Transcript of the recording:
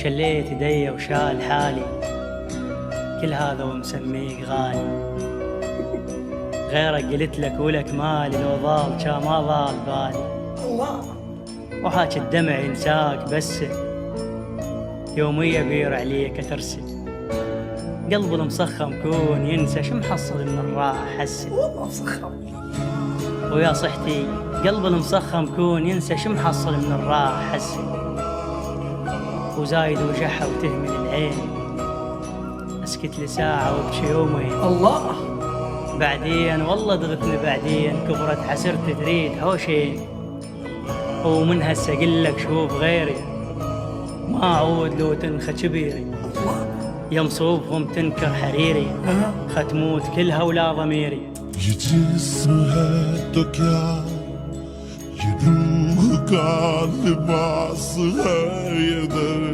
شليت يدي وشال حالي، كل هذا ومسميك غالي. غيرك قلت لك ولك مالي، لو ضال شا ما ضال بالي. وحاك الدمع ينساك بس يومية بير عليك ترسل. قلب المسخم كون ينسى شو محصل من الراحة حسن. والله مسخم. ويا صحتي قلب المسخم كون ينسى شو محصل من الراحة حسن. وزايد وجحة وتهمل العين، اسكت لساعة وابكي يومين. الله بعدين والله ضغطني بعدين، كبرت حسرت تريد حوشين. ومن هسه قلك شوف غيري، ما اعود لو تنخى كبيري. يا مصوبهم تنكر حريري، ختموت كلها ولا ضميري. ये जिस्म है तो क्या, ये रूह का लिबास है ये दर्द